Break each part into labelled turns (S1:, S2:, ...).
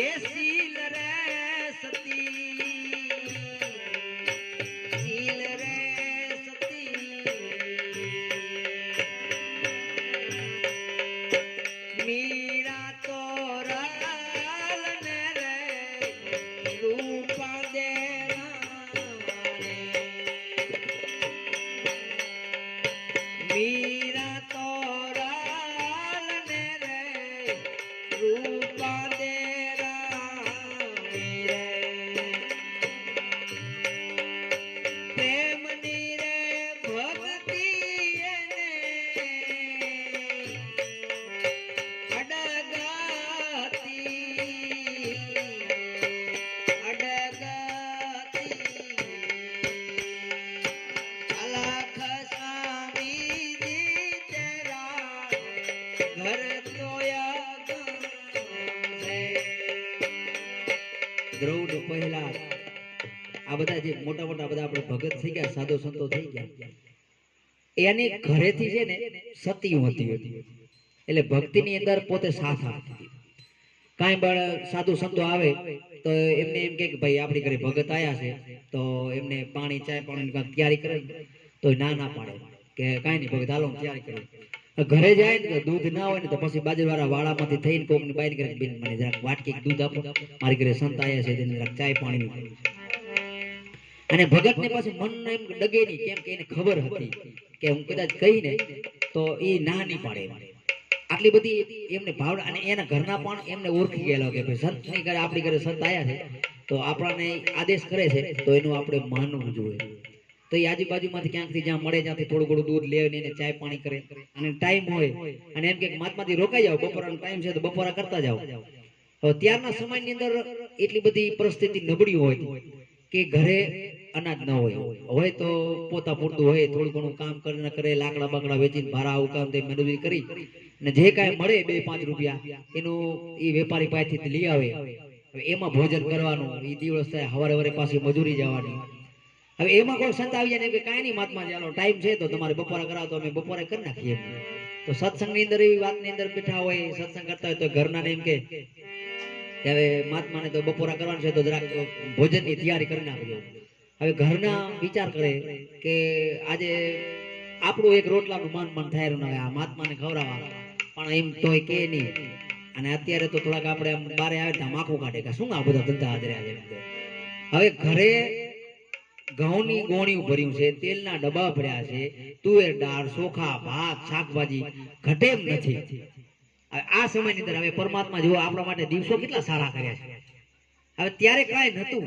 S1: એ seal રે સતી seal રે સતી મીરા તો રાલ ને રે રૂપા દે मीरा तो राल ने रे रूपा दे रे प्रेम नी रे भक्ति ने अडगाती अलख द्रौड़ पहला आ बधा जे मोटा मोटा बधा आपणे भगत થઈ ગયા સાધુ સંતો થઈ ગયા એની ઘરેથી છે ને સતીઓ હતી એટલે ભક્તિની અંદર પોતે સાથ આપતી કાઈ બળ સાધુ સંતો આવે તો એમને એમ કે ભાઈ આપણી ઘરે ભગત આયા છે તો એમને પાણી ચાય પાણીની તૈયારી કરે તો ના ના પાડે કે કાઈ નહીં ભગત હાલો તૈયારી કરે ઘરે જાય ને દૂધ ના હોય ને તો પછી બાજુવાળા વાળામાંથી થઈને કોકની બાઈ કરે બેન મને જરાક વાટકી દૂધ આપો મારી ઘરે સંત આયા છે તેને જરાક ચાય પાણી અને ભગતને પાછું મન એમ ડગે નહીં કેમ કે એને ખબર હતી કે હું કદાચ કહીને તો એ ના નહીં પાડે આટલી બધી એમને ભાવના અને એના ઘરના પણ એમને ઓળખી ગયેલો કે ભાઈ સંતની ઘરે આપણી ઘરે સંત આયા છે તો આપણને આદેશ કરે છે તો એનું આપણે માનવું જોઈએ તો એ આજુબાજુમાંથી ક્યાંકથી જ્યાં મળે ત્યાંથી થોડું ઘણું દૂધ લેવીને એને ચાય પાણી કરે અને ટાઈમ હોય અને એમ કે મહાત્માથી રોકાઈ જાઓ બપોરાનો ટાઈમ છે તો બપોરા કરતા જાઓ હવે ત્યારના સમયની અંદર એટલી બધી પરિસ્થિતિ નબળી હોય કે ઘરે અનાજ ન હોય તો પોતા પૂરતું હોય થોડું ઘણું કામ કરીને કરે લાકડા બાકડા વેચીને ભારા આવું કામ તે મજૂરી કરી અને જે કાંઈ મળે 2-5 રૂપિયા એનું એ વેપારી પાસેથી લઈ આવે એમાં ભોજન કરવાનું એ દિવસ થાય હવારે હવારે પાછી મજૂરી જવાની હવે એમાં કોઈ સંત આવી જાય ને કે કાંઈ નહીં મહાત્મા ચાલો ટાઈમ છે તો તમારે બપોરા કરાવો તો અમે બપોરે કરી નાખીએ તો સત્સંગની અંદર એવી વાતની અંદર બેઠા હોય સત્સંગ કરતા હોય તો ઘરના એમ કે હવે મહાત્માને તો બપોરા કરવાનું છે તો જરાક ભોજનની તૈયારી કરી નાખજો હવે ઘરના વિચાર કરે કે આજે આપણું એક રોટલાનું માન થાય ને આ મહાત્માને ખવડાવવા પણ એમ તોય કે નહીં અને અત્યારે તો થોડાક આપણે આમ બારે આવે તો માખું કાઢે કે શું આ બધા ધંધા આદર્યા હવે ઘરે ઘઉંની ગોણીઓ ભર્યું છે તેલના ડબ્બા ભર્યા છે તુવેર દાળ ચોખા ભાત શાકભાજી ઘટે એમ નથી આ સમયની અંદર હવે પરમાત્મા જો આપણા માટે દિવસો કેટલા સારા કર્યા છે હવે ત્યારે કાંઈ નતું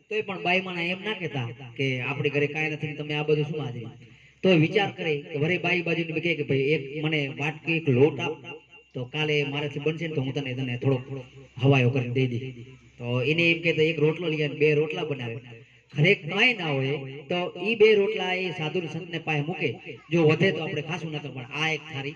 S1: તોય પણ બાઈમાના એમ ના કહેતા કે આપણી ઘરે કાંઈ નથી તમે આ બધું શું હાજરી તો વિચાર કરે કે વરે બાઈ બાજુને કહે કે ભાઈ એક મને વાટકી એક લોટ આપ તો કાલે મારાથી બનશે ને તો હું તને થોડોક હવાયો કરીને દઈ દઈ તો એને એમ કે એક રોટલો લઈ 2 રોટલા બનાવે ઘરે કાંઈ ના હોય તો એ 2 રોટલા એ સાધુ સંતને પાસે મૂકે જો વધે તો આપણે ખાસું નકર પણ આ એક થારી